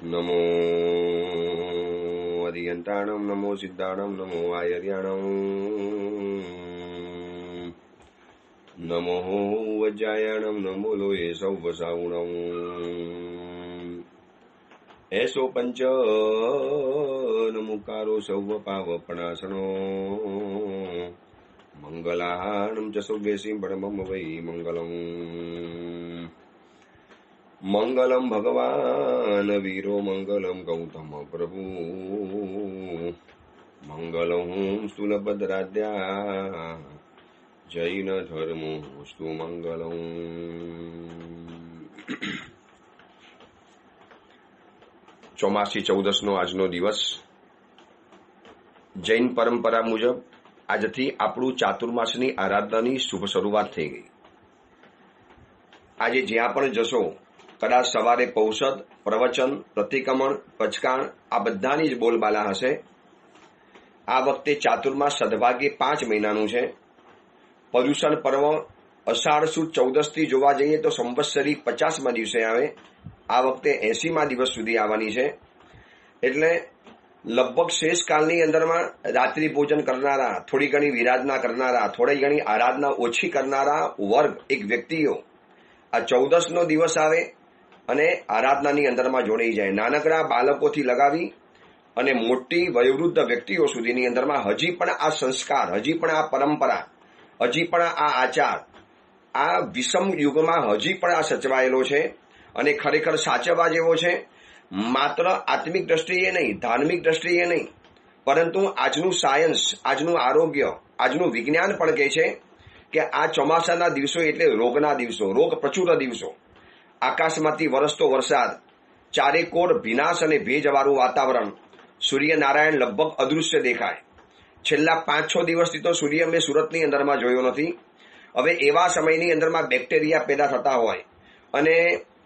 नमो अरियन्ताणं नमो सिद्धाणं नमो आयर्याणं नमो वज्रायणं नमो लोये सौवसावुणं ऐसो पंच नमुकारो सौवपावपणासनो मंगलानं च सौव्यसीं परमं वै मंगलम् मंगलम भगवान वीरो मंगलम गौतम प्रभु मंगलम स्थूलभद्राद्या जैन धर्मोस्तु मंगलम। ચોમાસી ચૌદસનો આજનો દિવસ જૈન પરંપરા મુજબ આજથી આપણું ચાતુર્માસની આરાધનાની શુભ શરૂઆત થઈ ગઈ। આજે જ્યાં પણ જશો કદાચ સવારે પૌષદ, પ્રવચન, પ્રતિક્રમણ, પચકાણ આ બધાની જ બોલબાલા હશે। આ વખતે ચાતુર્માસ સદભાગ્યે 5 મહિનાનું છે। પર્યુષણ પર્વ અષાઢ સુદ 14થી જોવા જઈએ તો સંવત્સરી 50મા દિવસે આવે। આ વખતે 80મા દિવસ સુધી આવવાની છે। એટલે લગભગ શેષ કાળની અંદરમાં રાત્રિ ભોજન કરનારા, થોડી ઘણી વિરાધના કરનારા, થોડી ઘણી આરાધના ઓછી કરનારા વર્ગ એક વ્યક્તિઓ આ 14નો દિવસ આવે અને આરાધનાની અંદરમાં જોડાઈ જાય। નાનકડા બાળકોથી લગાવી અને મોટી વયોવૃદ્ધ વ્યક્તિઓ સુધીની અંદરમાં હજી પણ આ સંસ્કાર, હજી પણ આ પરંપરા, હજી પણ આ આચાર આ વિષમ યુગમાં હજી પણ આ સચવાયેલો છે અને ખરેખર સાચવવા જેવો છે। માત્ર આત્મિક દ્રષ્ટિએ નહીં, ધાર્મિક દ્રષ્ટિએ નહીં, પરંતુ આજનું સાયન્સ, આજનું આરોગ્ય, આજનું વિજ્ઞાન પણ કહે છે કે આ ચોમાસાના દિવસો એટલે રોગના દિવસો, રોગ પ્રચુર દિવસો। આકાશમાંથી વરસતો વરસાદ, ચારેકોર ભીનાશ અને ભેજવાળું વાતાવરણ, સૂર્યનારાયણ લગભગ અદૃશ્ય દેખાય। છેલ્લા 5-6 દિવસથી તો સૂર્ય મેં સુરતની અંદરમાં જોયો નથી। હવે એવા સમયની અંદરમાં બેક્ટેરિયા પેદા થતા હોય અને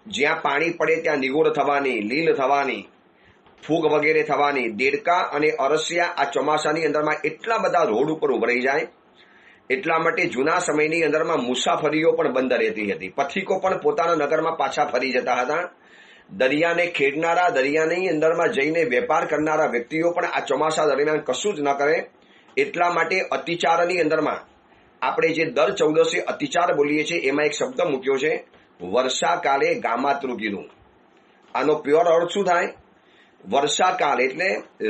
જ્યાં પાણી પડે ત્યાં નિગોળ થવાની, લીલ થવાની, ફૂગ વગેરે થવાની, દેડકા અને અરસિયા આ ચોમાસાની અંદરમાં એટલા બધા રોડ ઉપર ઉભરાઈ જાય। એટલા માટે જૂના સમયની અંદરમાં મુસાફરીઓ પણ બંધ રહેતી હતી। પથિકો પણ પોતાના નગરમાં પાછા ફરી જતા હતા। દરિયાને ખેડનારા, દરિયાની અંદરમાં જઈને વેપાર કરનારા વ્યક્તિઓ પણ આ ચોમાસા દરમિયાન કશું જ ન કરે। એટલા માટે અતિચારની અંદરમાં આપણે જે દર 14એ અતિચાર બોલીએ છીએ એમાં એક શબ્દ મૂક્યો છે વર્ષાકાલે ગામાતૃ કીધું। આનો પ્યોર અર્થ શું થાય? વર્ષાકાળ એટલે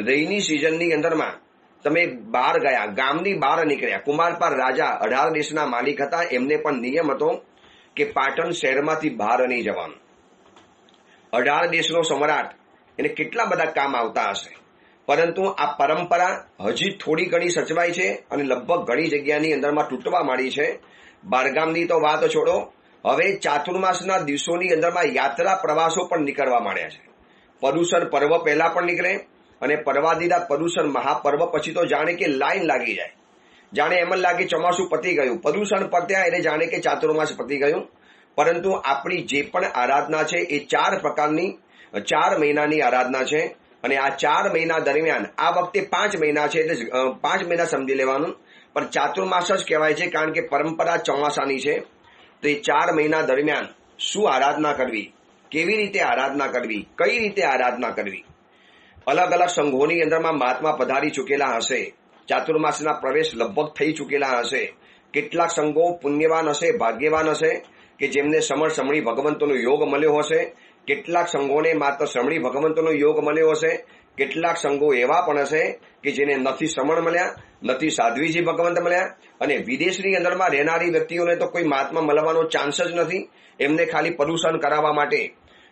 રેઇની સિઝનની અંદરમાં તમે બહાર ગયા, ગામની બહાર નીકળ્યા। કુમારપાળ રાજા 18 દેશના માલિક હતા। એમને પણ નિયમ હતો કે પાટણ શહેરમાંથી બહાર નહીં જવાનું। 18 દેશનો સમ્રાટ, એને કેટલા બધા કામ આવતા હશે, પરંતુ આ પરંપરા હજી થોડી ઘણી સચવાય છે અને લગભગ ઘણી જગ્યાની અંદરમાં તૂટવા માંડી છે। બહારગામની તો વાત છોડો, હવે ચાતુર્માસના દિવસોની અંદરમાં યાત્રા પ્રવાસો પણ નીકળવા માંડ્યા છે। પર્યુષણ પર્વ પહેલા પણ નીકળે અને પર્વાદિરાત પર્યુષણ મહાપર્વ પછી તો જાણે કે લાઈન લાગી જાય, જાણે એમ જ લાગે ચોમાસું પતી ગયું। પર્યુષણ પત્યા એટલે જાણે કે ચાતુર્માસ પતી ગયું। પરંતુ આપણી જે પણ આરાધના છે એ 4 પ્રકારની, 4 મહિનાની આરાધના છે અને આ 4 મહિના દરમિયાન આ વખતે 5 મહિના છે એટલે 5 મહિના સમજી લેવાનું, પણ ચાતુર્માસ જ કહેવાય છે કારણ કે પરંપરા ચોમાસાની છે। તો એ 4 મહિના દરમિયાન શું આરાધના કરવી, કેવી રીતે આરાધના કરવી, કઈ રીતે આરાધના કરવી, અલગ અલગ સંઘોની અંદરમાં મહાત્મા પધારી ચૂકેલા હશે। ચાતુર્માસના પ્રવેશ લગભગ થઈ ચૂકેલા હશે। કેટલાક સંઘો પુણ્યવાન હશે, ભાગ્યવાન હશે કે જેમને સમણી ભગવંતોનો યોગ મળ્યો હશે। કેટલાક સંઘોને માત્ર સમણી ભગવંતોનો યોગ મળ્યો હશે। કેટલાક સંઘો એવા પણ હશે કે જેને નથી સમણ મળ્યા, નથી સાધ્વીજી ભગવંત મળ્યા અને વિદેશની અંદરમાં રહેનારી વ્યક્તિઓને તો કોઈ મહાત્મા મળવાનો ચાન્સ જ નથી। એમને ખાલી પર્યુષણ કરાવવા માટે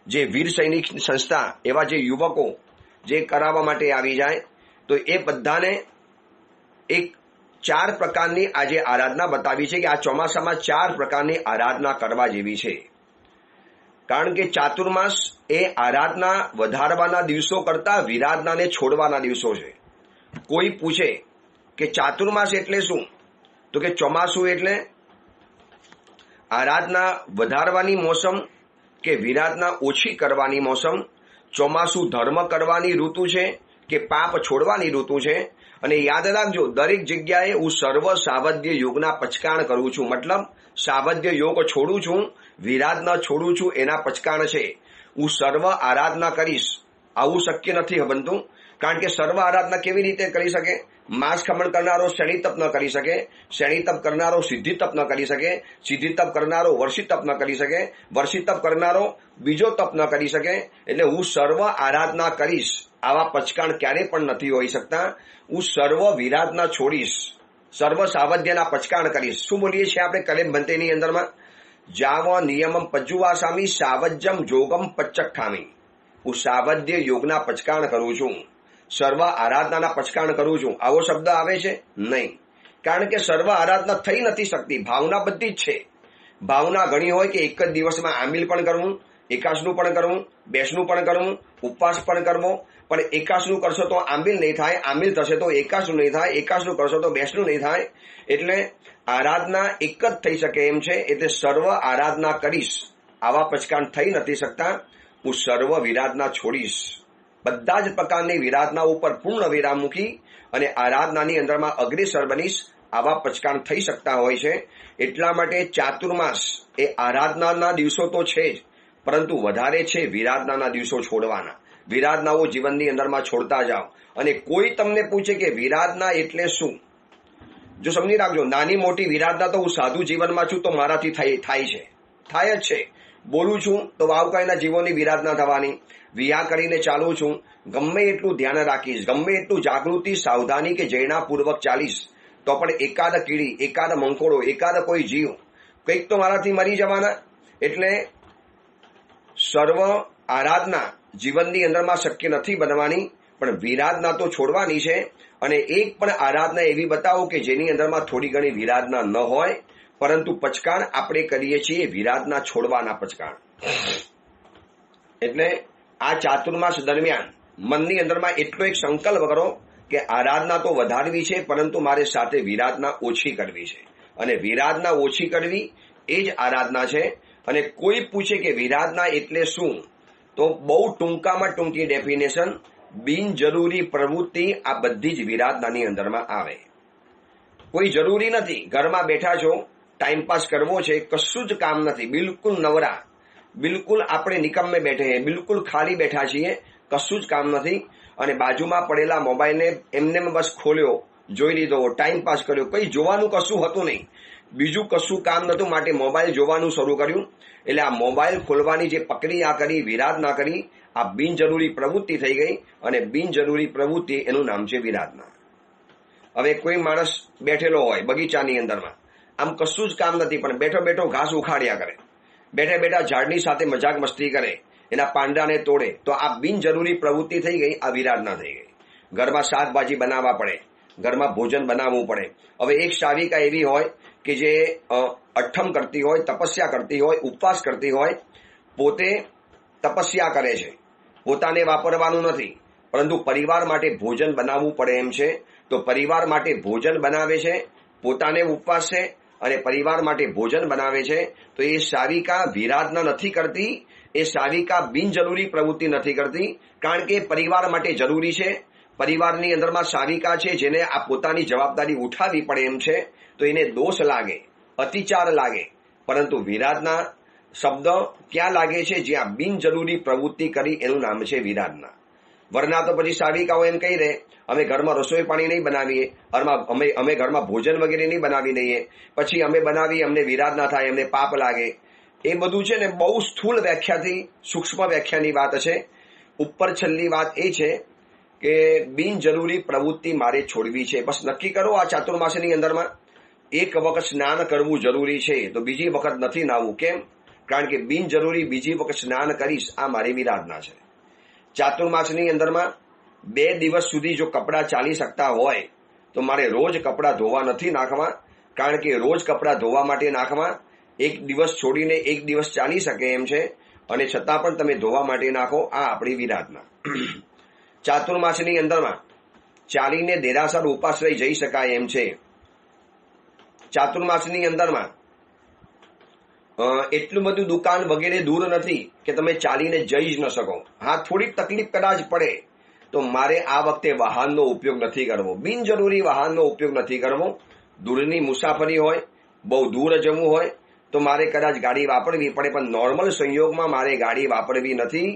જે વીર સૈનિક સંસ્થા, એવા જે યુવકો જે કરાવવા માટે આવી જાય, તો એ બધાને એક 4 પ્રકારની આજે આરાધના બતાવી છે કે આ ચોમાસામાં 4 પ્રકારની આરાધના કરવા જેવી છે। કારણ કે ચાતુર્માસ એ આરાધના વધારવાના દિવસો કરતા વિરાધનાને છોડવાના દિવસો છે। કોઈ પૂછે કે ચાતુર્માસ એટલે શું, તો કે ચોમાસું એટલે આરાધના વધારવાની મોસમ કે વિરાધના ઓછી કરવાની મોસમ। ચોમાસું ધર્મ કરવાની ઋતુ છે કે પાપ છોડવાની ઋતુ છે। અને યાદ રાખજો, દરેક જગ્યાએ હું સર્વ સાવધ્ય યોગના પચકાણ કરું છું। મતલબ સાવધ્ય યોગ છોડું છું, વિરાધના છોડું છું, એના પચકાણ છે। હું સર્વ આરાધના કરીશ આવું શક્ય નથી બનતું, કારણ કે સર્વ આરાધના કેવી રીતે કરી શકે? માંસ ખમણ કરનારો શ્રેણી તપ ન કરી શકે, શ્રેણી તપ કરનારો સિદ્ધિ તપ ન કરી શકે, સિદ્ધિ તપ કરનારો વર્ષી તપ ન કરી શકે, વર્ષી તપ કરનારો બીજો તપ ન કરી શકે. એટલે હું સર્વ આરાધના કરીશ આવા પચકાણ ક્યારે પણ નથી હોઈ શકતા. હું સર્વ વિરાધના છોડીશ, સર્વ સાવધ્યના પચકાણ કરીશ. શું બોલીએ છીએ આપણે કલેબ બંતેની અંદરમાં? જાવ નિયમમ પજ્જુવાસામી સાવજ્યમ જોગમ પચ્ચખામી. હું સાવધ્ય યોગના પચકાણ કરું છું, સર્વ આરાધનાના પચકાણ કરું છું. આવો શબ્દ આવે છે? નહીં, કારણ કે સર્વ આરાધના થઈ નથી શકતી. ભાવના બધી જ છે. ભાવના ઘણી હોય કે એક જ દિવસમાં આમિલ પણ કરવું, એકાશનું પણ કરવું, બેસનું પણ કરવું, ઉપવાસ પણ કરવો. પણ એકાશનું કરશો તો આમિલ નહીં થાય, આમિલ થશે તો એકાશનું નહીં થાય, એકાશનું કરશો તો બેસનું નહીં થાય. એટલે આરાધના એક જ થઈ શકે એમ છે. એટલે સર્વ આરાધના કરીશ આવા પચકાણ થઈ નથી શકતા. હું સર્વ વિરાધના છોડીશ, બધા જ પ્રકારની વિરાધના ઉપર પૂર્ણ વિરામ મૂકી અને આરાધનાની અંદરમાં અગ્રેસર બનીશ. આવા પચકાણ થઈ શકતા હોય છે. એટલા માટે ચાતુર્માસ એ આરાધનાના દિવસો તો છે જ, પરંતુ વધારે છે વિરાધનાના દિવસો છોડવાના. વિરાધનાઓ જીવનની અંદરમાં છોડતા જાઓ. અને કોઈ તમને પૂછે કે વિરાધના એટલે શું, જો સમજી રાખજો, નાની મોટી વિરાધના તો હું સાધુ જીવનમાં છું તો મારાથી થાય જ છે. બોલું છું તો વાવકાઈના જીવોની વિરાધના થવાની. વિવાહ કરીને ચાલું છું, ગમે એટલું ધ્યાન રાખીશ, ગમે એટલું જાગૃતિ સાવધાની કે જૈનાપૂર્વક ચાલીશ, તો પણ એકાદ કીડી, એકાદ મંકોડો, એકાદ કોઈ જીવ કંઈક તો મારાથી મરી જવાના. એટલે સર્વ આરાધના જીવનની અંદરમાં શક્ય નથી બનવાની, પણ વિરાધના તો છોડવાની છે. અને એક પણ આરાધના એવી બતાવો કે જેની અંદરમાં થોડી ઘણી વિરાધના ન હોય, પરંતુ પચકાણ આપણે કરીએ છીએ વિરાધના છોડવાના પચકાણ. એટલે આ ચાતુર્માસ દરમિયાન મનની અંદરમાં એટલો એક સંકલ્પ કરો કે આરાધના તો વધારવી છે, પરંતુ મારે સાથે વિરાધના ઓછી કરવી છે. અને વિરાધના ઓછી કરવી એ જ આરાધના છે. અને કોઈ પૂછે કે વિરાધના એટલે શું, તો બહુ ટૂંકામાં ટૂંકી ડેફિનેશન, બિનજરૂરી પ્રવૃત્તિ આ બધી જ વિરાધનાની અંદરમાં આવે. કોઈ જરૂરી નથી, ઘરમાં બેઠા છો, ટાઈમપાસ કરવો છે, કશું જ કામ નથી, બિલકુલ નવરા, બિલકુલ આપણે નિકમ્મે બેઠે, બિલકુલ ખાલી બેઠા છીએ, કશું જ કામ નથી. અને બાજુમાં પડેલા મોબાઈલને એમને બસ ખોલ્યો, જોઈ લીધો, ટાઈમપાસ કર્યો, કંઈ જોવાનું કશું હતું નહીં, બીજું કશું કામ નતું, માટે મોબાઈલ જોવાનું શરૂ કર્યું. એટલે આ મોબાઈલ ખોલવાની જે પ્રક્રિયા કરી, વિરાધના કરી, આ બિનજરૂરી પ્રવૃત્તિ થઈ ગઈ. અને બિનજરૂરી પ્રવૃત્તિ એનું નામ છે વિરાધના. હવે કોઈ માણસ બેઠેલો હોય બગીચાની અંદરમાં, આમ કશું જ કામ નથી, પણ બેઠો બેઠો ઘાસ ઉખાડ્યા કરે, બેઠા બેઠા ઝાડની સાથે મજાક મસ્તી કરે, એના પાંડાને તોડે, તો આ બિનજરૂરી પ્રવૃત્તિ થઈ ગઈ, આ વિરાધના થઈ ગઈ. ઘરમાં શાકભાજી બનાવવા પડે, ઘરમાં ભોજન બનાવવું પડે. હવે એક શાવિકા એવી હોય કે જે અઠ્ઠમ કરતી હોય, તપસ્યા કરતી હોય, ઉપવાસ કરતી હોય, પોતે તપસ્યા કરે છે, પોતાને વાપરવાનું નથી, પરંતુ પરિવાર માટે ભોજન બનાવવું પડે એમ છે. તો પરિવાર માટે ભોજન બનાવે છે, પોતાને ઉપવાસ છે અને પરિવાર માટે ભોજન બનાવે છે. તો એ શાવિકા વિરાધના નથી કરતી, એ શાવિકા બિનજરૂરી પ્રવૃત્તિ નથી કરતી, કારણ કે પરિવાર માટે જરૂરી છે. પરિવારની અંદરમાં શાવિકા છે જેને આ પોતાની જવાબદારી ઉઠાવવી પડે એમ છે, તો એને દોષ લાગે, અતિચાર લાગે. પરંતુ વિરાધના શબ્દ ક્યાં લાગે છે? જ્યાં બિનજરૂરી પ્રવૃત્તિ કરી, એનું નામ છે વિરાધના. વરના તો પછી શાવિકાઓ એમ કહી દે, અમે ઘરમાં રસોઈ પાણી નહીં બનાવીએ, અમે ઘરમાં ભોજન વગેરે નહીં બનાવી દઈએ, પછી અમે બનાવીએ, અમને વિરાધના થાય, અમને પાપ લાગે. એ બધું છે ને બહુ સ્થૂળ વ્યાખ્યાથી સૂક્ષ્મ વ્યાખ્યાની વાત છે. ઉપર છેલ્લી વાત એ છે કે બિનજરૂરી પ્રવૃત્તિ મારે છોડવી છે. બસ નક્કી કરો આ ચાતુર્માસની અંદરમાં એક વખત સ્નાન કરવું જરૂરી છે, તો બીજી વખત નથી નાહવું. કેમ? કારણ કે બિનજરૂરી બીજી વખત સ્નાન કરીશ, આ મારી વિરાધના છે. ચાતુર્માસની અંદરમાં 2 દિવસ સુધી જો કપડાં ચાલી શકતા હોય તો મારે રોજ કપડાં ધોવા નથી નાખવા, કારણ કે રોજ કપડાં ધોવા માટે નાખવા, એક દિવસ છોડીને એક દિવસ ચાલી શકે એમ છે, અને છતાં પણ તમે ધોવા માટે નાખો, આ આપણી વિરાધના. ચાતુર્માસની અંદરમાં ચાલીને દેરાસર ઉપાશ્રય જઈ શકાય એમ છે. ચાતુર્માસની અંદરમાં એટલું બધું દુકાન વગેરે દૂર નથી કે તમે ચાલીને જઈ જ ન શકો. હા, થોડીક તકલીફ કદાચ પડે તો મારે આ વખતે વાહનનો ઉપયોગ નથી કરવો, બિનજરૂરી વાહનનો ઉપયોગ નથી કરવો. દૂરની મુસાફરી હોય, બહુ દૂર જવું હોય તો મારે કદાચ ગાડી વાપરવી પડે, પણ નોર્મલ સંયોગમાં મારે ગાડી વાપરવી નથી.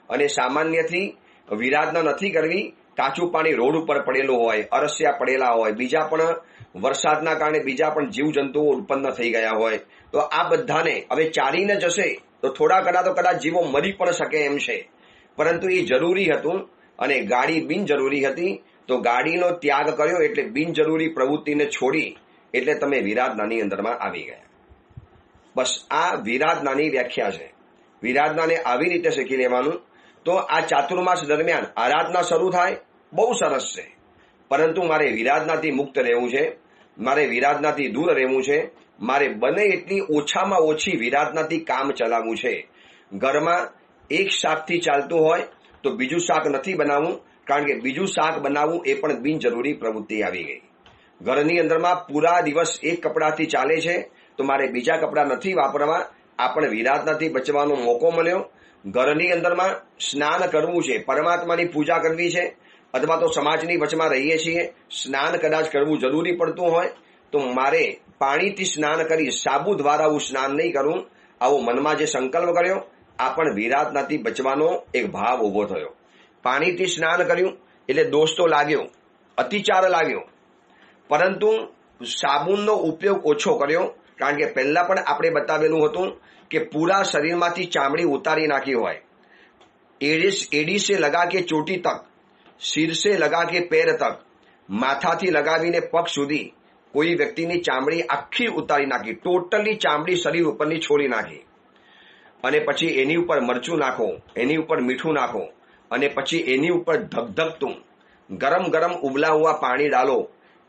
અને સામાન્યથી વિરાધના નથી કરવી. કાચું પાણી રોડ ઉપર પડેલું હોય, અરસ્યા પડેલા હોય, બીજા પણ વરસાદના કારણે બીજા પણ જીવજંતુઓ ઉત્પન્ન થઈ ગયા હોય, તો આ બધાને હવે ચાલીને જશે તો થોડા ઘણા તો કદાચ જીવો મરી પણ શકે એમ છે, પરંતુ એ જરૂરી હતું અને ગાડી બિનજરૂરી હતી. તો ગાડીનો ત્યાગ કર્યો એટલે બિનજરૂરી પ્રવૃત્તિને છોડી એટલે તમે વિરાધનાની અંદરમાં આવી ગયા. બસ આ વિરાધનાની વ્યાખ્યા છે. વિરાધનાને આવી રીતે શીખી લેવાનું. તો આ ચાતુર્માસ દરમિયાન આરાધના શરૂ થાય, બહુ સરસ છે, પરંતુ મારે વિરાધનાથી મુક્ત રહેવું છે, મારે વિરાધનાથી દૂર રહેવું છે, મારે બને એટલી ઓછામાં ઓછી વિરાધનાથી કામ ચલાવવું છે. ઘરમાં એક શાકથી ચાલતું હોય તો બીજું શાક નથી બનાવવું, કારણ કે બીજું શાક બનાવવું એ પણ બિનજરૂરી પ્રવૃત્તિ આવી ગઈ. ઘરની અંદરમાં પૂરા દિવસ એક કપડાથી ચાલે છે તો મારે બીજા કપડાં નથી વાપરવા, આ પણ વિરાધનાથી બચવાનો મોકો મળ્યો. ઘરની અંદરમાં સ્નાન કરવું છે, પરમાત્માની પૂજા કરવી છે, અથવા તો સમાજની વચમાં રહીએ છીએ, સ્નાન કદાચ કરવું જરૂરી પડતું હોય તો મારે પાણીથી સ્નાન કરી સાબુ દ્વારા હું સ્નાન નહીં કરું, આવો મનમાં જે સંકલ્પ કર્યો, આ પણ વિરાધનાથી બચવાનો એક ભાવ ઉભો થયો. પાણીથી સ્નાન કર્યું એટલે દોષ તો લાગ્યો, અતિચાર લાગ્યો, પરંતુ સાબુનનો ઉપયોગ ઓછો કર્યો, કારણ કે પહેલા પણ આપણે બતાવેલું હતું કે પૂરા શરીરમાંથી ચામડી ઉતારી નાખી હોય, એડી સે લગા કે ચોટી તક, સિર સે લગા કે પેર તક, માથાથી લગાવીને પગ સુધી કોઈ વ્યક્તિની ચામડી આખી ઉતારી નાખી, ટોટલી ચામડી શરીર ઉપરની છોડી નાખી, અને પછી એની ઉપર મરચું નાખો, એની ઉપર મીઠું નાખો, અને પછી એની ઉપર ધગધગતું ગરમ ગરમ ઉબલા હુઆ પાણી ડાલો,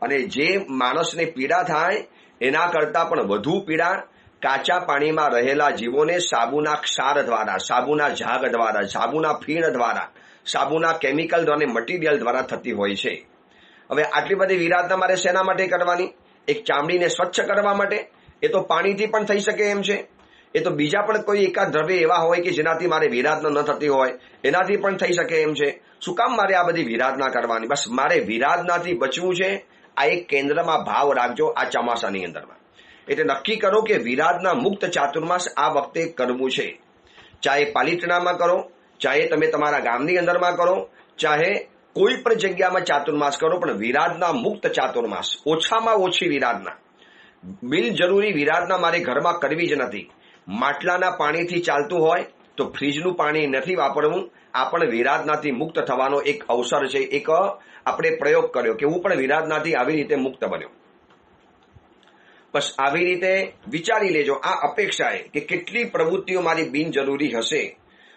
અને જે માણસને પીડા થાય એના કરતાં પણ વધુ પીડા કાચા પાણીમાં રહેલા જીવોને સાબુના ક્ષાર દ્વારા, સાબુના ઝાગ દ્વારા, સાબુના ફીણ દ્વારા, સાબુના કેમિકલ અને મટીરિયલ દ્વારા થતી હોય છે. હવે આટલી બધી વિરાધના મારે શેના માટે કરવાની? એક ચામડીને સ્વચ્છ કરવા માટે. એ તો પાણીથી પણ થઈ શકે એમ છે, એ તો બીજા પણ કોઈ એકાદ દ્રવ્ય એવા હોય કે જેનાથી મારે વિરાધના ન થતી હોય, એનાથી પણ થઈ શકે એમ છે. શું કામ મારે આ બધી વિરાધના કરવાની? બસ મારે વિરાધનાથી બચવું છે. આ એક કેન્દ્રમાં ભાવ રાખજો આ ચોમાસાની અંદરમાં. એટલે નક્કી કરો કે વિરાધના મુક્ત ચાતુર્માસ આ વખતે કરવું છે. ચાહે પાલિતાણામાં કરો, ચાહે તમે તમારા ગામની અંદરમાં કરો, ચાહે કોઈ પણ જગ્યામાં ચાતુર્માસ કરો, પણ વિરાધના મુક્ત ચાતુર્માસ, ઓછામાં ઓછી વિરાધના. બિનજરૂરી વિરાધના મારે ઘરમાં કરવી જ નથી. માટલાના પાણીથી ચાલતું હોય તો ફ્રીજનું પાણી નથી વાપરવું. આ પણ વિરાધનાથી મુક્ત થવાનો એક અવસર છે. એક આપણે પ્રયોગ કર્યો કે હું પણ વિરાધનાથી આવી રીતે મુક્ત બન્યો. બસ આવી રીતે વિચારી લેજો આ અપેક્ષાએ કે કેટલી પ્રવૃત્તિઓ મારી બિનજરૂરી હશે.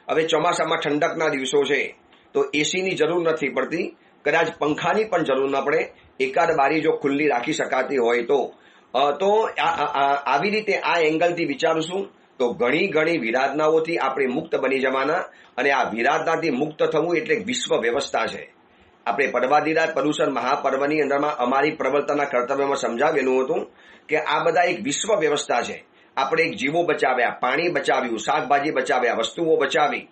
હવે ચોમાસામાં ઠંડકના દિવસો છે તો એસીની જરૂર નથી પડતી, કદાચ પંખાની પણ જરૂર ન પડે, એકાદ બારી જો ખુલ્લી રાખી શકાતી હોય તો આવી રીતે આ એંગલથી વિચારશું તો ઘણી વિરાધનાઓથી આપણે મુક્ત બની જવાના. અને આ વિરાધનાથી મુક્ત થવું એટલે વિશ્વ વ્યવસ્થા છે. આપણે પર્વાધિરાજ પર્યુષણ મહાપર્વની અંદરમાં અમારી પ્રવર્તના કર્તવ્યમાં સમજાવેલું હતું કે આ બધા એક વિશ્વ વ્યવસ્થા છે. આપણે એક જીવો બચાવ્યા, પાણી બચાવ્યું, શાકભાજી બચાવ્યા, વસ્તુઓ બચાવી,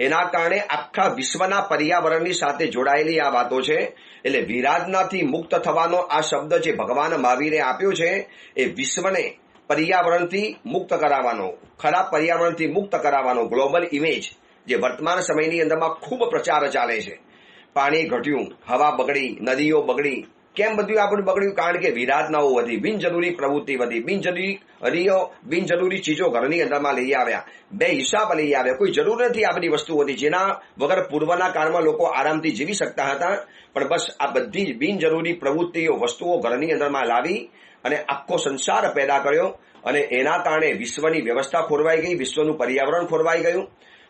એના કારણે આખા વિશ્વના પર્યાવરણની સાથે જોડાયેલી આ વાતો છે. એટલે વિરાધનાથી મુક્ત થવાનો આ શબ્દ જે ભગવાન મહાવીરે આપ્યો છે એ વિશ્વને પર્યાવરણથી મુક્ત કરાવવાનો, ખરાબ પર્યાવરણથી મુક્ત કરાવવાનો ગ્લોબલ ઇમેજ જે વર્તમાન સમયની અંદરમાં ખૂબ પ્રચાર ચાલે છે. પાણી ઘટ્યું, હવા બગડી, નદીઓ બગડી. કેમ બધું આપણું બગડ્યું? કારણ કે વિરાધનાઓ વધી, બિનજરૂરી પ્રવૃત્તિ વધી, બિનજરૂરી ચીજો ઘરની અંદરમાં લઈ આવ્યા, બે હિસાબ લઈ આવ્યા. કોઈ જરૂર નથી આ બધી વસ્તુઓથી, જેના વગર પૂર્વના કાળમાં લોકો આરામથી જીવી શકતા હતા. પણ બસ આ બધી જ બિનજરૂરી પ્રવૃત્તિઓ, વસ્તુઓ ઘરની અંદરમાં લાવી અને આખો સંસાર પેદા કર્યો, અને એના કારણે વિશ્વની વ્યવસ્થા ખોરવાઈ ગઈ, વિશ્વનું પર્યાવરણ ખોરવાઈ ગયું.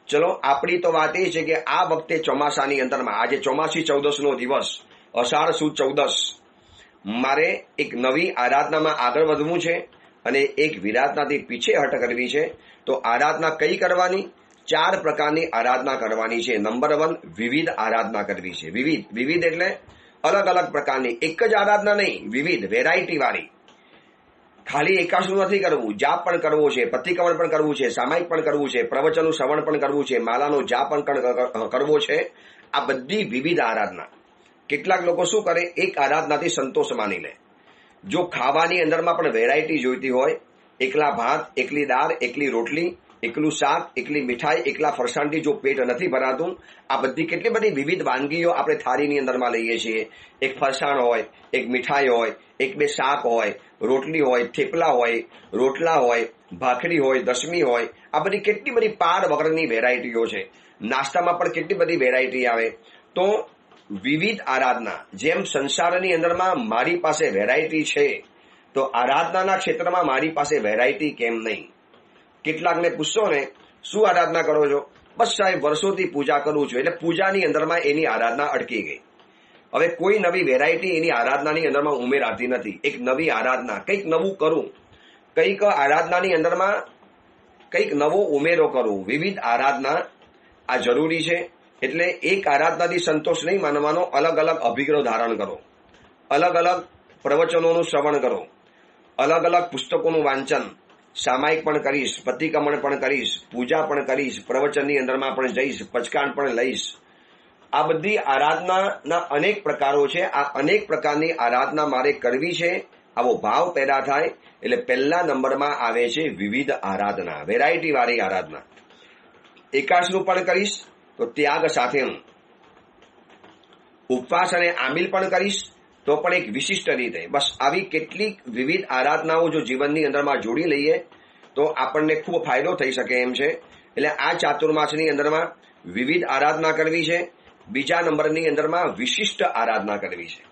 ચલો, આપણી તો વાત એ છે કે આ વખતે ચોમાસાની અંદરમાં આજે ચોમાસી ચૌદસનો દિવસ, અષાઢ સુદ 14, મારે એક નવી આરાધનામાં આગળ વધવું છે અને એક વિરાધનાથી પીછેહટ કરવી છે. તો આરાધના કઈ કરવાની? 4 પ્રકારની આરાધના કરવાની છે. નંબર 1, વિવિધ આરાધના કરવી છે. વિવિધ એટલે અલગ અલગ પ્રકારની, એક જ આરાધના નહીં, વિવિધ, વેરાયટી વાળી. ખાલી એકાશનું નથી કરવું, જાપ પણ કરવો છે, પ્રતિક્રમણ પણ કરવું છે, સામાયિક પણ કરવું છે, પ્રવચનનું શ્રવણ પણ કરવું છે, માલાનો જાપ પણ કરવો છે. આ બધી વિવિધ આરાધના. કેટલાક લોકો શું કરે, એક આરાધનાથી સંતોષ માની લે. જો ખાવાની અંદરમાં પણ વેરાયટી જોઈતી હોય, એકલા ભાત, એકલી દાળ, એકલી રોટલી, એકલું શાક, એકલી મીઠાઈ, એકલા ફરસાણથી જો પેટ નથી ભરાતું, આ બધી કેટલી બધી વિવિધ વાનગીઓ આપણે થાળીની અંદરમાં લઈએ છીએ. એક ફરસાણ હોય, એક મીઠાઈ હોય, એક બે શાક હોય, રોટલી હોય, થેપલા હોય, રોટલા હોય, ભાખરી હોય, દશમી હોય, આ બધી કેટલી બધી પાર વગરની વેરાયટીઓ છે. નાસ્તામાં પણ કેટલી બધી વેરાયટી આવે. તો વિવિધ આરાધના, જેમ સંસારની અંદરમાં મારી પાસે વેરાયટી છે, તો આરાધનાના ક્ષેત્રમાં મારી પાસે વેરાયટી કેમ નહીં? કેટલાકને પૂછશો ને, શું આરાધના કરો છો? બસ સાહેબ વર્ષોથી પૂજા કરું છું. એટલે પૂજાની અંદરમાં એની આરાધના અટકી ગઈ. હવે કોઈ નવી વેરાયટી એની આરાધનાની અંદરમાં ઉમેરાતી નથી. એક નવી આરાધના, કંઈક નવું કરું, કંઈક આરાધનાની અંદરમાં કંઈક નવો ઉમેરો કરું. વિવિધ આરાધના આ જરૂરી છે. એટલે એક આરાધનાથી સંતોષ નહીં માનવાનો, અલગ અલગ અભિગ્રહ ધારણ કરો, અલગ અલગ પ્રવચનોનું શ્રવણ કરો, અલગ અલગ પુસ્તકોનું વાંચન, સામાયિક પણ કરીશ, પ્રતિક્રમણ પણ કરીશ, પૂજા પણ કરીશ, પ્રવચનની અંદરમાં પણ જઈશ, પચકાણ પણ લઈશ. આ બધી આરાધનાના અનેક પ્રકારો છે. આ અનેક પ્રકારની આરાધના મારે કરવી છે, આવો ભાવ પેદા થાય એટલે પહેલા નંબરમાં આવે છે વિવિધ આરાધના, વેરાયટી વાળી આરાધના. એકાદશનું પણ કરીશ તો ત્યાગ સાથેનું, ઉપવાસ અને આમિલ પણ કરીશ તો પણ એક વિશિષ્ટ રીતે. બસ આવી કેટલીક વિવિધ આરાધનાઓ જો જીવનની અંદરમાં જોડી લઈએ તો આપણને ખૂબ ફાયદો થઈ શકે એમ છે. એટલે આ ચાતુર્માસની અંદરમાં વિવિધ આરાધના કરવી છે. બીજા નંબરની અંદરમાં વિશિષ્ટ આરાધના કરવી છે.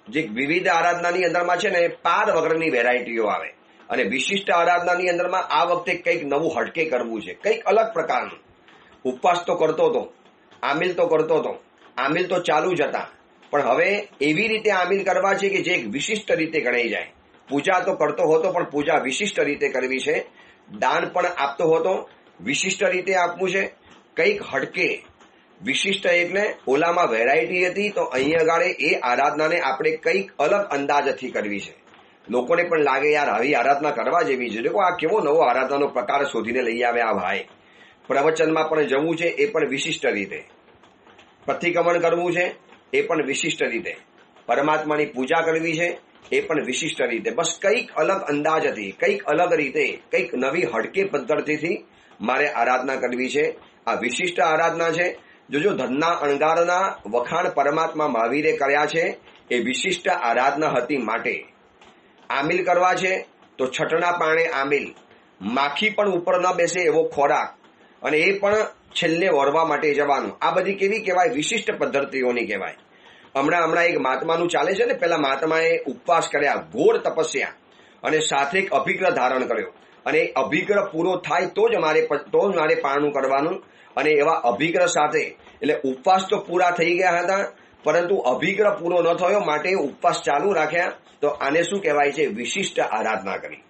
જે વિવિધ આરાધનાની અંદરમાં છે ને પાર વગરની વેરાયટીઓ આવે, અને વિશિષ્ટ આરાધનાની અંદરમાં આ વખતે કંઈક નવું હટકે કરવું છે, કંઈક અલગ પ્રકારનું. ઉપવાસ તો કરતો હતો, આમિલ તો કરતો હતો, આમિલ તો ચાલુ જ હતા, પણ હવે એવી રીતે આમિલ કરવા છે કે જે એક વિશિષ્ટ રીતે ગણાઈ જાય. પૂજા તો કરતો હતો પણ પૂજા વિશિષ્ટ રીતે કરવી છે. દાન પણ આપતો હતો, વિશિષ્ટ રીતે આપવું છે. કંઈક હટકે, વિશિષ્ટ એટલે ઓલામાં વેરાયટી હતી, તો અહીંયા આગળ એ આરાધનાને આપણે કંઈક અલગ અંદાજથી કરવી છે. લોકોને પણ લાગે યાર આવી આરાધના કરવા જેવી છે. દેખો આ કેવો નવો આરાધનાનો પ્રકાર શોધીને લઈ આવે આ ભાઈ. પ્રવચનમાં પણ જવું છે, એ પણ વિશિષ્ટ રીતે. પ્રતિક્રમણ કરવું છે, એ પણ વિશિષ્ટ રીતે. પરમાત્માની પૂજા કરવી છે, એ પણ વિશિષ્ટ રીતે. બસ કંઈક અલગ અંદાજથી, કંઈક અલગ રીતે, કંઈક નવી હટકે પદ્ધતિથી મારે આરાધના કરવી છે. આ વિશિષ્ટ આરાધના છે. જો ધનના અણગારના વખાણ પરમાત્મા મહાવીરે કર્યા છે, એ વિશિષ્ટ આરાધના હતી. માટે આમિલ કરવા છે તો છટના પાણે આમિલ, માખી પણ ઉપર ન બેસે એવો ખોરાક, અને એ પણ છેલ્લે વરવા માટે જવાનું. આ બધી કેવી કહેવાય? વિશિષ્ટ પદ્ધતિઓની કહેવાય. હમણાં એક મહાત્માનું ચાલે છે ને, પેલા મહાત્માએ ઉપવાસ કર્યા, ઘોર તપસ્યા, અને સાથે એક અભિગ્રહ ધારણ કર્યો, અને અભિગ્રહ પૂરો થાય તો જ મારે પારણું કરવાનું. અને એવા અભિગ્રહ સાથે, એટલે ઉપવાસ તો પૂરા થઈ ગયા હતા, પરંતુ અભિગ્રહ પૂરો ન થયો, માટે ઉપવાસ ચાલુ રાખ્યા. તો આને શું કહેવાય છે? વિશિષ્ટ આરાધના કરી.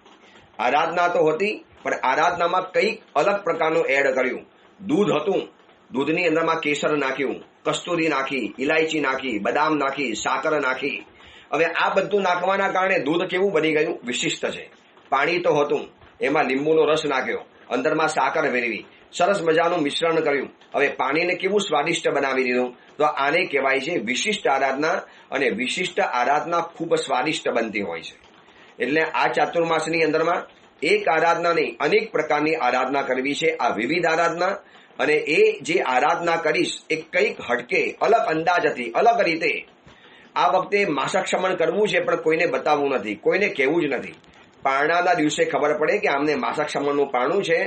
આરાધના તો હતી, પણ આરાધનામાં કંઈક અલગ પ્રકારનું એડ કર્યું. દૂધ હતું, દૂધની અંદરમાં કેસર નાખ્યું, કસ્તુરી નાખી, ઇલાયચી નાખી, બદામ નાખી, સાકર નાખી. હવે આ બધું નાખવાના કારણે દૂધ કેવું બની ગયું? વિશિષ્ટ છે. પાણી તો હતું, એમાં લીંબુનો રસ નાખ્યો, અંદરમાં સાકર ભેળવી, સરસ મજાનું મિશ્રણ કર્યું. હવે પાણીને કેવું સ્વાદિષ્ટ બનાવી દીધું. તો આને કહેવાય છે વિશિષ્ટ આરાધના. અને વિશિષ્ટ આરાધના ખૂબ સ્વાદિષ્ટ બનતી હોય છે. એટલે આ ચાતુર્માસની અંદરમાં એક આરાધના નહીં, અનેક પ્રકારની આરાધના કરવી છે. આ વિવિધ આરાધના, અને એ જે આરાધના કરીશ એ કંઈક હટકે, અલગ અંદાજથી, અલગ રીતે. આ વખતે માસાક્ષમણ કરવું છે, પણ કોઈને બતાવવું નથી, કોઈને કહેવું જ નથી. પારણાના દિવસે ખબર પડે કે આમને માસાક્ષમણનું પારણું છે.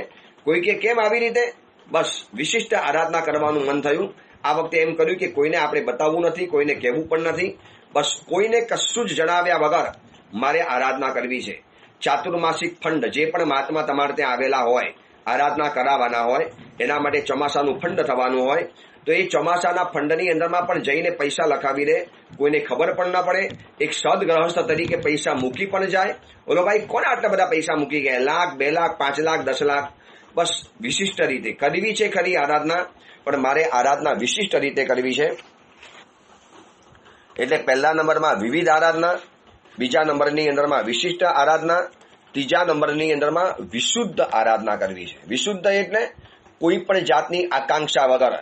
કોઈ કે કેમ આવી રીતે? બસ વિશિષ્ટ આરાધના કરવાનું મન થયું. આ વખતે એમ કર્યું કે કોઈને આપણે બતાવવું નથી, કોઈને કહેવું પણ નથી. બસ કોઈને કશું જ જણાવ્યા વગર મારે આરાધના કરવી છે. ચાતુર્માસિક ફંડ જે પણ મહાત્મા તમારે ત્યાં આવેલા હોય, આરાધના કરાવવાના હોય, એના માટે ચોમાસાનું ફંડ થવાનું હોય, તો એ ચોમાસાના ફંડની અંદરમાં પણ જઈને પૈસા લખાવી દે, કોઈને ખબર પણ ના પડે. એક સદગ્રહસ્થ તરીકે પૈસા મૂકી પણ જાય. ઓલો ભાઈ કોને આટલા બધા પૈસા મૂકી ગયા? લાખ, 2 લાખ, 5 લાખ, 10 લાખ. બસ વિશિષ્ટ રીતે કરવી છે ખરી આરાધના, પણ મારે આરાધના વિશિષ્ટ રીતે કરવી છે. એટલે પહેલા નંબરમાં વિવિધ આરાધના, બીજા નંબરની અંદરમાં વિશિષ્ટ આરાધના, ત્રીજા નંબરની અંદરમાં વિશુદ્ધ આરાધના કરવી છે. વિશુદ્ધ એટલે કોઈ પણ જાતની આકાંક્ષા વગર,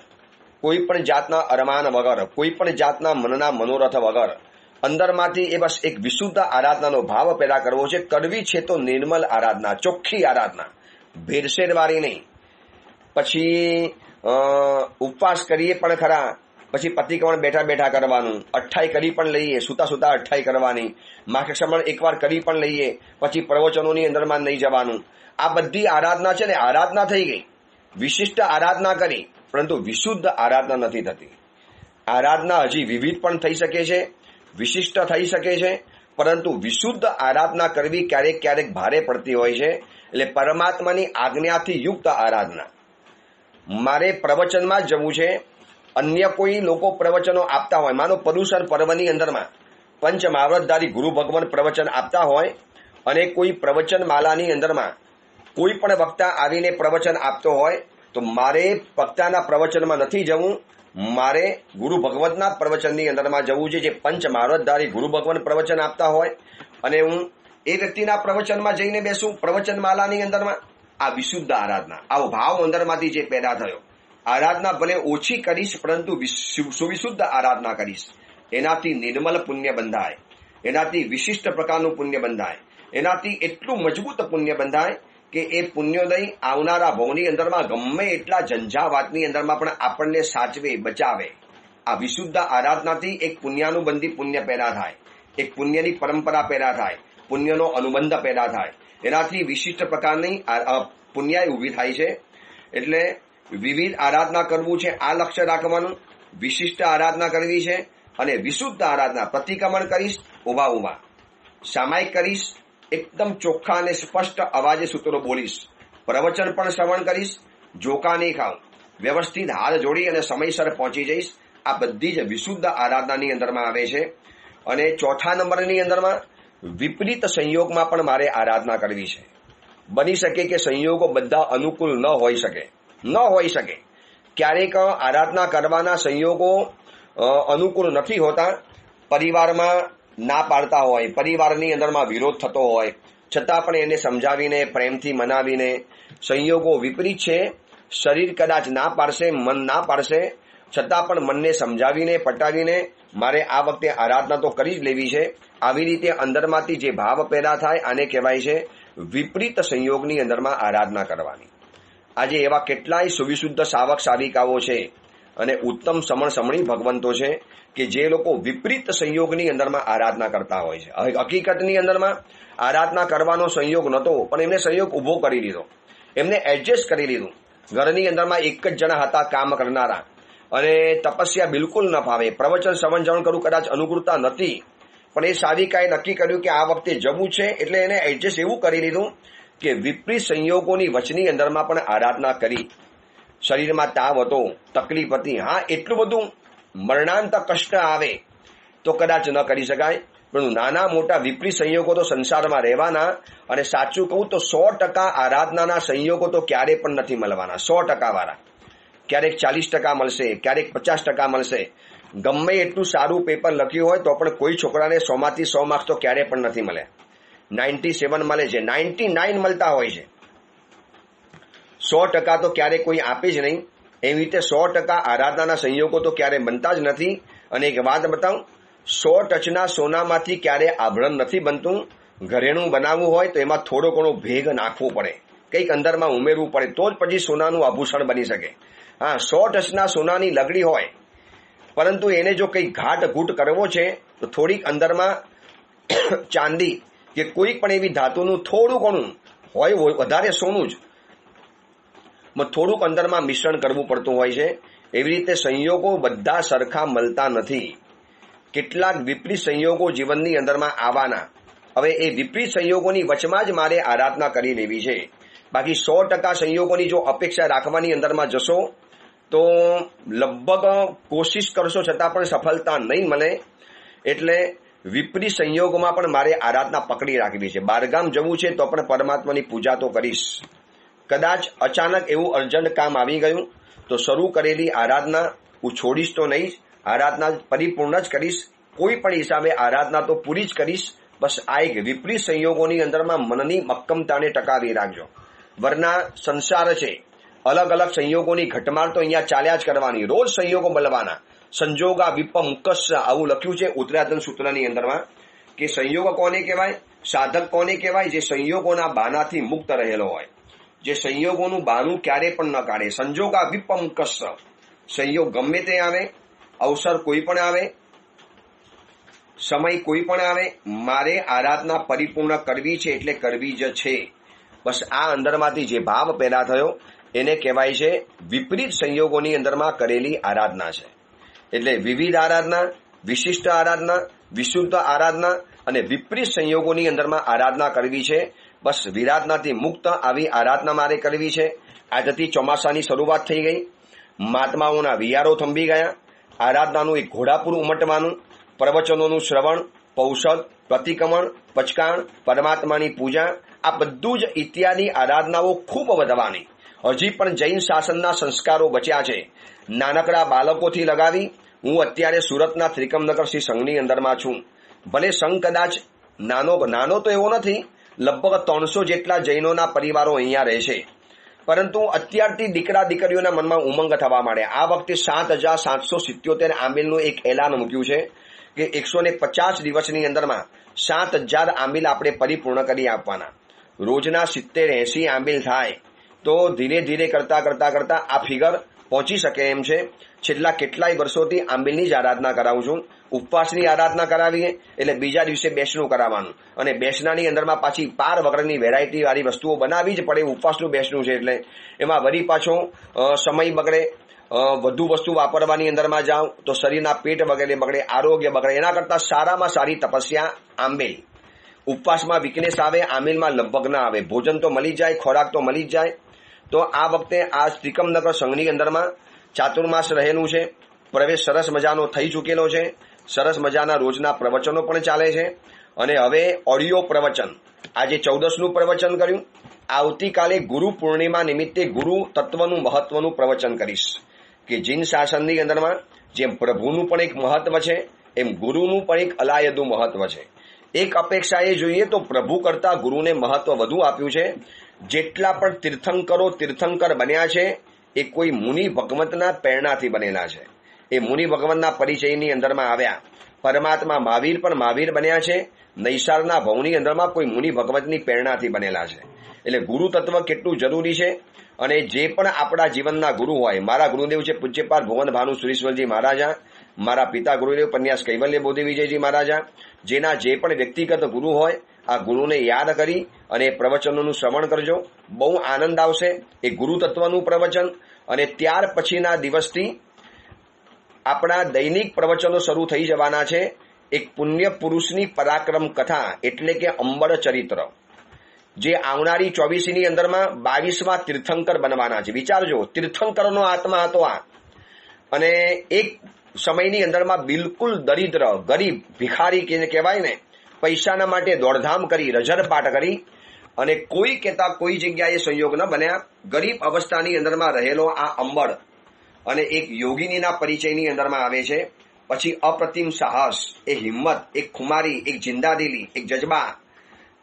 કોઈ પણ જાતના અરમાન વગર, કોઈ પણ જાતના મનના મનોરથ વગર અંદરમાંથી એ બસ એક વિશુદ્ધ આરાધનાનો ભાવ પેદા કરવો છે. કરવી છે તો નિર્મલ આરાધના, ચોખ્ખી આરાધના, ભેળસેળવાળી નહીં. પછી ઉપવાસ કરીએ પણ ખરા, પછી પ્રતિક્રમણ બેઠા બેઠા કરવાનું, અઠ્ઠાઈ કરી પણ લઈએ, સુતા સુતા અઠ્ઠાઈ કરવાની, માર્ગક્ષમણ એકવાર કરી પણ લઈએ, પછી પ્રવચનોની અંદરમાં નહીં જવાનું. આ બધી આરાધના છે ને, આરાધના થઈ ગઈ, વિશિષ્ટ આરાધના કરી, પરંતુ વિશુદ્ધ આરાધના નથી થતી. આરાધના હજી વિવિધ પણ થઈ શકે છે, વિશિષ્ટ થઈ શકે છે, પરંતુ વિશુદ્ધ આરાધના કરવી ક્યારેક ક્યારેક ભારે પડતી હોય છે. એટલે પરમાત્માની આજ્ઞાથી યુક્ત આરાધના. મારે પ્રવચનમાં જ જવું છે, અન્ય કોઈ લોકો પ્રવચનો આપતા હોય, માનો પરુષર પર્વની અંદરમાં પંચ મહાવ્રતધારી ગુરુ ભગવાન પ્રવચન આપતા હોય અને કોઈ પ્રવચન માલાની અંદરમાં કોઈ પણ વક્તા આવીને પ્રવચન આપતો હોય, તો મારે વક્તાના પ્રવચનમાં નથી જવું, મારે ગુરુ ભગવતના પ્રવચનની અંદરમાં જવું છે, જે પંચ મહાવ્રતધારી ગુરુ ભગવાન પ્રવચન આપતા હોય, અને હું એ વ્યક્તિના પ્રવચનમાં જઈને બેસું પ્રવચન માલાની અંદરમાં. આ વિશુદ્ધ આરાધના, આવો ભાવ અંદરમાંથી જે પેદા થયો. આરાધના ભલે ઓછી કરીશ, પરંતુ સુવિશુદ્ધ આરાધના કરીશ. એનાથી નિર્મલ પુણ્ય બંધાય, એનાથી વિશિષ્ટ પ્રકારનું પુણ્ય બંધાય, એનાથી એટલું મજબૂત પુણ્ય બંધાય કે એ પુણ્યોદય આવનારા ભવની અંદરમાં ગમે એટલા ઝંઝાવાતની અંદરમાં પણ આપણને સાચવે, બચાવે. આ વિશુદ્ધ આરાધનાથી એક પુણ્યાનુબંધી પુણ્ય પેદા થાય, એક પુણ્યની પરંપરા પેદા થાય, પુણ્યનો અનુબંધ પેદા થાય. એનાથી વિશિષ્ટ પ્રકારની પુણ્યાય ઊભી થાય છે. એટલે વિવિધ આરાધના કરવું છે, આ લક્ષ્ય રાખવાનું. વિશિષ્ટ આરાધના કરવી છે અને વિશુદ્ધ આરાધના. પ્રતિક્રમણ કરીશ ઉભા ઉભા, સામાયિક કરીશ, એકદમ ચોખ્ખા અને સ્પષ્ટ અવાજે સૂત્રો બોલીશ. પ્રવચન પણ શ્રવણ કરીશ, જોકા નહીં ખાઉં, વ્યવસ્થિત હાથ જોડી અને સમયસર પહોંચી જઈશ. આ બધી જ વિશુદ્ધ આરાધનાની અંદરમાં આવે છે. અને ચોથા નંબરની અંદરમાં વિપરીત સંયોગમાં પણ મારે આરાધના કરવી છે. બની શકે કે સંયોગો બધા અનુકૂળ ન હોઈ શકે. ક્યારેક આરાધના કરવાના સંયોગો અનુકૂળ નથી હોતા. પરિવારમાં ના પાડતા હોય, પરિવારની અંદરમાં વિરોધ થતો હોય, છતાં પણ એને સમજાવીને, પ્રેમથી મનાવીને, સંયોગો વિપરીત છે, શરીર કદાચ ના પાડશે, મન ના પાડશે, છતાં પણ મનને સમજાવીને, પટાવીને મારે આ વખતે આરાધના તો કરી જ લેવી છે. આવી રીતે અંદરમાંથી જે ભાવ પેદા થાય, આને કહેવાય છે વિપરીત સંયોગની અંદરમાં આરાધના કરવાની. આજે એવા કેટલાય સુવિશુદ્ધ સાવક સાવિકાઓ છે અને ઉત્તમ સમણ સમણી ભગવંતો છે કે જે લોકો વિપરીત સંયોગની અંદરમાં આરાધના કરતા હોય છે. હકીકતની અંદરમાં આરાધના કરવાનો સંયોગ નહોતો, પણ એમને સંયોગ ઉભો કરી લીધો, એમને એડજસ્ટ કરી લીધું. ઘરની અંદરમાં એક જ જણા હતા કામ કરનારા, અને તપસ્યા બિલકુલ ન ફાવે, પ્રવચન સમજણ કરવું કદાચ અનુકૂળતા નથી, પણ એ સાવિકાએ નક્કી કર્યું કે આ વખતે જવું છે. એટલે એને એડજસ્ટ એવું કરી લીધું કે વિપરીત સંયોગોની વચની અંદરમાં પણ આરાધના કરી. શરીરમાં તાવ હતો, તકલીફ હતી, હા એટલું બધું મરણાંત કષ્ટ આવે તો કદાચ ન કરી શકાય, પરંતુ નાના મોટા વિપરીત સંયોગો તો સંસારમાં રહેવાના. અને સાચું કહું તો 100% આરાધનાના સંયોગો તો ક્યારે પણ નથી મળવાના. 100% વાળા ક્યારેક 40% મળશે, ક્યારેક 50% મળશે. ગમે એટલું સારું પેપર લખ્યું હોય તો પણ કોઈ છોકરાને 100માંથી 100 માર્ક્સ તો ક્યારે પણ નથી મળે. 97 મળે છે, 99 મળતા હોય છે. 100% તો ક્યારે કોઈ આપે જ નહીં. એવી રીતે 100% આરાધનાના સંયોગો તો ક્યારે બનતા જ નથી. અને એક વાત બતાવું, 100 ટચના સોનામાંથી ક્યારે આભરણ નથી બનતું. ઘરેણું બનાવવું હોય તો એમાં થોડો ઘણો ભેગ નાખવો પડે, કંઈક અંદરમાં ઉમેરવું પડે, તો જ પછી સોનાનું આભૂષણ બની શકે. હા, 100 ટચના સોનાની લગડી હોય, પરંતુ એને જો કંઈક ઘાટ ઘૂંટ કરવો છે તો થોડીક અંદરમાં ચાંદી કે કોઈ પણ એવી ધાતુનું થોડું ઘણું હોય, વધારે સોનું જ થોડુંક અંદરમાં મિશ્રણ કરવું પડતું હોય છે. એવી રીતે સંયોગો બધા સરખા મળતા નથી. કેટલાક વિપરીત સંયોગો જીવનની અંદરમાં આવવાના. હવે એ વિપરીત સંયોગોની વચમાં જ મારે આરાધના કરી લેવી છે. બાકી 100% સંયોગોની જો અપેક્ષા રાખવાની અંદરમાં જશો તો લગભગ કોશિશ કરશો છતાં પણ સફળતા નહીં મળે. એટલે વિપરીત સંયોગોમાં પણ મારે આરાધના પકડી રાખવી છે. બહારગામ જવું છે તો પણ પરમાત્માની પૂજા તો કરીશ. કદાચ અચાનક એવું અર્જન્ટ કામ આવી ગયું તો શરૂ કરેલી આરાધના હું છોડીશ તો નહીં, આરાધના પરિપૂર્ણ જ કરીશ. કોઈ પણ હિસાબે આરાધના તો પૂરી જ કરીશ. બસ આ એક વિપરીત સંયોગોની અંદરમાં મનની મક્કમતાને ટકાવી રાખજો. વરના સંસાર છે, અલગ અલગ સંયોગોની ઘટમાર તો અહીંયા ચાલ્યા જ કરવાની, રોજ સંયોગો મળવાના. સંજોગા વિપમ મુકસ્સ આવું લખ્યું છે ઉત્તરાધન સૂત્રની અંદરમાં કે સંયોગ કોને કહેવાય, સાધક કોને કહેવાય, જે સંયોગોના બાનાથી મુક્ત રહેલો હોય. જે સંયોગોનું બહાનું ક્યારે પણ ન કાઢે. સંજોગા વિપમ કસ્સ, સંયોગ ગમે તે આવે, અવસર કોઈ પણ આવે, સમય કોઈ પણ આવે, મારે આરાધના પરિપૂર્ણ કરવી છે એટલે કરવી જ છે. બસ આ અંદરમાંથી જે ભાવ પેદા થયો એને કહેવાય છે વિપરીત સંયોગોની અંદરમાં કરેલી આરાધના છે. એટલે વિવિધ આરાધના, વિશિષ્ટ આરાધના, વિશુદ્ધ આરાધના અને વિપરીત સંયોગોની અંદરમાં આરાધના કરવી છે. બસ વિરાધનાથી મુક્ત આવી આરાધના મારે કરવી છે. આજથી ચોમાસાની શરૂઆત થઈ ગઈ, મહાત્માઓના વિયારો થંભી ગયા, આરાધનાનું એક ઘોડાપુર ઉમટવાનું, પ્રવચનોનું શ્રવણ, પૌષધ, પ્રતિક્રમણ, પચકાણ, પરમાત્માની પૂજા, આ બધું જ ઇત્યાદિ આરાધનાઓ ખૂબ વધવાની. હજી પણ જૈન શાસનના સંસ્કારો બચ્યા છે. નાનકડા બાળકોથી લગાવી હું અત્યારે સુરતના ત્રિકમનગર શ્રી સંઘની અંદરમાં છું. ભલે સંઘ કદાચ નાનો તો એવો નથી, લગભગ 300 જેટલા જૈનોના પરિવારો અહીંયા રહે છે, પરંતુ અત્યારથી દીકરા દીકરીઓના મનમાં ઉમંગ થવા માંડે. આ વખતે 7,777 આંબિલનું એક એલાન મૂક્યું છે કે 150 દિવસની અંદરમાં 7,000 આંબિલ આપણે પરિપૂર્ણ કરી આપવાના. રોજના 70-80 આંબિલ થાય તો ધીરે ધીરે કરતા આ ફિગર પહોંચી શકે એમ છે. છેલ્લા કેટલાય વર્ષોથી આંબિલની જ આરાધના કરાવું છું. ઉપવાસની આરાધના કરાવીએ એટલે બીજા દિવસે બેસણું કરાવવાનું, અને બેસણાની અંદરમાં પાછી પાર વગરની વેરાયટી વાળી વસ્તુઓ બનાવવી જ પડે. ઉપવાસનું બેસણું છે એટલે એમાં વળી પાછો સમય બગડે, વધુ વસ્તુ વાપરવાની અંદરમાં જાઓ તો શરીરના પેટ વગેરે બગડે, આરોગ્ય બગડે. એના કરતાં સારામાં સારી તપસ્યા આંબિલ. ઉપવાસમાં વીકનેસ આવે, આંબિલમાં લગભગ ના આવે. ભોજન તો મળી જાય, ખોરાક તો મળી જ જાય. તો આ વખતે આ ત્રિકમનગર સંઘની અંદરમાં ચાતુર્માસ રહેલું છે. પ્રવેશ સરસ મજાનો થઈ ચૂકેલો છે. સરસ મજાના રોજના પ્રવચનો પણ ચાલે છે. અને હવે ઓડિયો પ્રવચન, આજે 14નું પ્રવચન કર્યું. આવતીકાલે ગુરુ પૂર્ણિમા નિમિત્તે ગુરુ તત્વનું મહત્વનું પ્રવચન કરીશ કે જૈન શાસનની અંદરમાં જેમ પ્રભુનું પણ એક મહત્વ છે એમ ગુરુનું પણ એક અલાયદું મહત્વ છે. એક અપેક્ષાએ જોઈએ તો પ્રભુ કરતા ગુરુને મહત્વ વધુ આપ્યું છે. જેટલા પણ તીર્થંકર બન્યા છે એ કોઈ મુનિ ભગવંતના પ્રેરણાથી બનેલા છે. એ મુનિ ભગવંતના પરિચયની અંદરમાં આવ્યા. પરમાત્મા મહાવીર પણ મહાવીર બન્યા છે, નૈસારના ભવની અંદરમાં કોઈ મુનિ ભગવંતની પ્રેરણાથી બનેલા છે. એટલે ગુરુ તત્વ કેટલું જરૂરી છે. અને જે પણ આપણા જીવનના ગુરુ હોય, મારા ગુરુદેવ છે પૂજ્યપાદ ભુવન ભાનુ સુરેશ્વરજી મહારાજા, મારા પિતા ગુરુદેવ પન્યાસ કૈવલ્ય બોધિ વિજયજી મહારાજા, જેના જે પણ વ્યક્તિગત ગુરુ હોય આ ગુરુને યાદ કરી અને પ્રવચનોનું શ્રવણ કરજો. બહુ આનંદ આવશે. એ ગુરુ તત્વનું પ્રવચન અને ત્યાર પછીના દિવસથી આપણા દૈનિક પ્રવચનો શરૂ થઈ જવાના છે. એક પુણ્ય પુરુષની પરાક્રમ કથા એટલે કે અંબળ ચરિત્ર, જે આવનારી 24ની અંદરમાં 22મા તીર્થંકર બનવાના છે. વિચારજો, તીર્થંકરનો આત્મા હતો આ. અને એક સમયની અંદરમાં બિલકુલ દરિદ્ર, ગરીબ, ભિખારી કહેવાય ને, પૈસાના માટે દોડધામ કરી, રજરપાટ કરી અને કોઈ કહેતા કોઈ જગ્યાએ સંયોગ ન બન્યા. ગરીબ અવસ્થાની અંદરમાં રહેલો આ અંબળ અને એક યોગિનીના પરિચયની અંદરમાં આવે છે. પછી અપ્રતિમ સાહસ, એક હિંમત, એક ખુમારી, એક જિંદાદિલી, એક જજબા.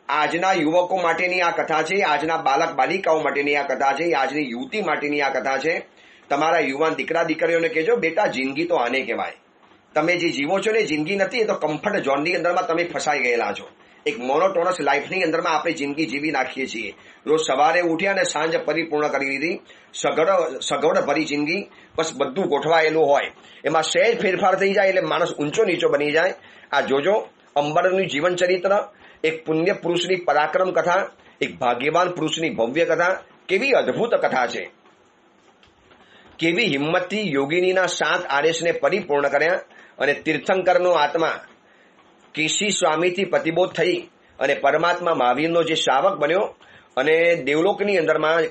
આજના યુવકો માટેની આ કથા છે. આજના બાલક બાલિકાઓ માટેની આ કથા છે. આજની યુવતી માટેની આ કથા છે. તમારા યુવાન દીકરા દીકરીઓને કહેજો, બેટા જિંદગી તો આને કહેવાય. તમે જે જીવો છો ને જિંદગી નથી, એ તો કમ્ફર્ટ ઝોનની અંદરમાં તમે ફસાઈ ગયેલા છો. એક મોનોટોનસ લાઈફની અંદરમાં આપણે જિંદગી જીવી નાખીએ છીએ. રોજ સવારે ઉઠ્યા અને સાંજ પરિપૂર્ણ કરી દીધી. સગવડ ભરી જિંદગી, બસ બધું ગોઠવાયેલું હોય. એમાં સહેજ ફેરફાર થઈ જાય એટલે માણસ ઊંચો નીચો બની જાય. આ જોજો, અંબરનું જીવન ચરિત્ર, એક પુણ્ય પુરુષની પરાક્રમ કથા, એક ભાગ્યવાન પુરુષની ભવ્ય કથા. કેવી અદ્ભુત કથા છે. કેવી હિંમતથી યોગિનીના 7 આદેશને પરિપૂર્ણ કર્યા અને તીર્થંકરનો આત્મા કેશી સ્વામીથી પ્રતિબોધ થઈ અને પરમાત્મા મહાવીરનો જે શ્રાવક બન્યો અને દેવલોકની અંદરમાં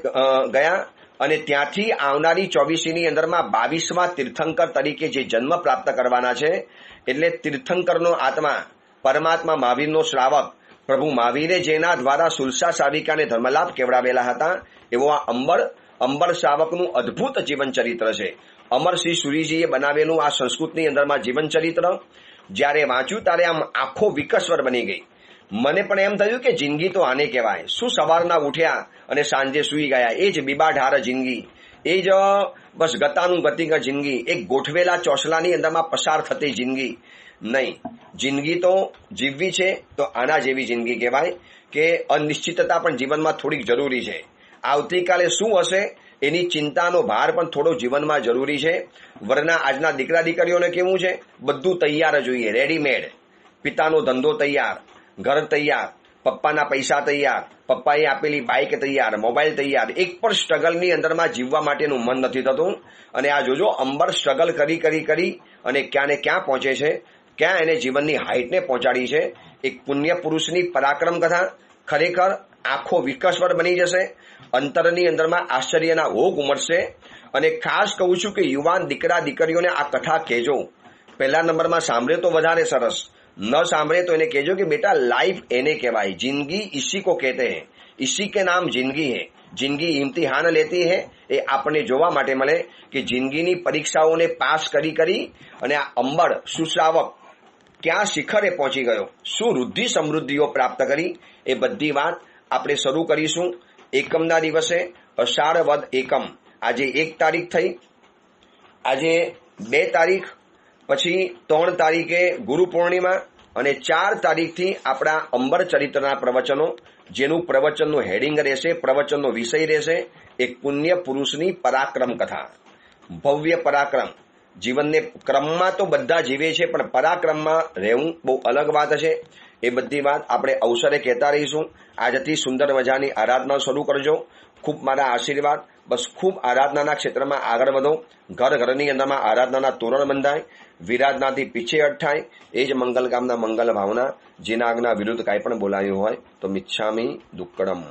ગયા. અને ત્યાંથી આવનારી 24ની અંદરમાં 22મા તીર્થંકર તરીકે જે જન્મ પ્રાપ્ત કરવાના છે. એટલે તીર્થંકરનો આત્મા પરમાત્મા મહાવીરનો શ્રાવક, પ્રભુ મહાવીરે જેના દ્વારા સુલસા સાવિકાને ધર્મલાભ કેવડાવેલા હતા, એવો આ અંબર શ્રાવકનું અદ્ભુત જીવન ચરિત્ર છે. અમરસિંહ સુરીજીએ બનાવેલું આ સંસ્કૃતની અંદરમાં જીવન ચરિત્ર જ્યારે વાંચ્યું ત્યારે આમ આંખો વિકસ્વર બની ગઈ. મને પણ એમ થયું કે જિંદગી તો આને કહેવાય. શું સવારના ઉઠ્યા અને સાંજે સૂઈ ગયા, એ જ બીબાઢાર જિંદગી, એ જ બસ ગતાનું ગતિક જિંદગી, એક ગોઠવેલા ચોસલાની અંદરમાં પસાર થતી જિંદગી નહીં. જિંદગી તો જીવવી છે તો આના જેવી જિંદગી કહેવાય કે અનિશ્ચિતતા પણ જીવનમાં થોડીક જરૂરી છે. આવતીકાલે શું હશે એની ચિંતાનો ભાર પણ થોડો જીવનમાં જરૂરી છે. વરના આજના દીકરા દીકરીઓને કેવું છે, બધું તૈયાર જોઈએ, રેડીમેડ. પિતાનો ધંધો તૈયાર, ઘર તૈયાર, પપ્પાના પૈસા તૈયાર, પપ્પાએ આપેલી બાઇક તૈયાર, મોબાઈલ તૈયાર. એક પણ સ્ટ્રગલની અંદરમાં જીવવા માટેનું મન નથી થતું. અને આ જોજો, અંબર સ્ટ્રગલ કરી કરી કરી અને ક્યાં ને ક્યાં પહોંચે છે, ક્યાં એને જીવનની હાઇટને પહોંચાડી છે. એક પુણ્ય પુરુષની પરાક્રમ કથા ખરેખર આંખો વિકસવર બની જશે. અંતરની અંદરમાં આશ્ચર્યના ઓઘ ઉમટશે. અને ખાસ કહું છું કે યુવાન દીકરા દીકરીઓને આ કથા કહેજો. પહેલા નંબરમાં સાંભળે તો વધારે સરસ, ન સાંભળે તો એને કહેજો કે બેટા લાઈફ એને કહેવાય, જિંદગી इसी को कहते हैं, इसी के नाम जिंदगी है. જિંદગી ઇમ્તિહાન લેતી હે એ આપણને જોવા માટે મળે કે જિંદગીની પરીક્ષાઓને પાસ કરી કરી અને આ અંબર સુશ્રાવક ક્યાં શિખરે પહોંચી ગયો, શું વૃદ્ધિ સમૃદ્ધિઓ પ્રાપ્ત કરી, એ બધી વાત આપણે શરૂ કરીશું એકમના દિવસે. અષાઢ વદ એકમ, આજે 1 તારીખ થઈ, આજે 2 તારીખ, પછી 3 તારીખે ગુરુ પૂર્ણિમા અને 4 તારીખથી આપણા અંબર ચરિત્રના પ્રવચનો, જેનું પ્રવચનનું હેડિંગ રહેશે, પ્રવચનનો વિષય રહેશે એક પુણ્ય પુરુષની પરાક્રમ કથા. ભવ્ય પરાક્રમ. જીવનને ક્રમમાં તો બધા જીવે છે, પણ પરાક્રમમાં રહેવું બહુ અલગ વાત છે. એ બધી વાત આપણે અવસરે કહેતા રહીશું. આજથી સુંદર મજાની આરાધના શરૂ કરજો. ખૂબ મારા આશીર્વાદ. બસ ખૂબ આરાધનાના ક્ષેત્રમાં આગળ વધો. ઘર ઘરની અંદરમાં આરાધનાના તોરણ બંધાય, વિરાધનાથી પીછે હટ થાય. એ જ મંગલકામના મંગલ ભાવના. જેના આજ્ઞા વિરુદ્ધ કાંઈ પણ બોલાયું હોય તો મિચ્છામી દુક્કડમ.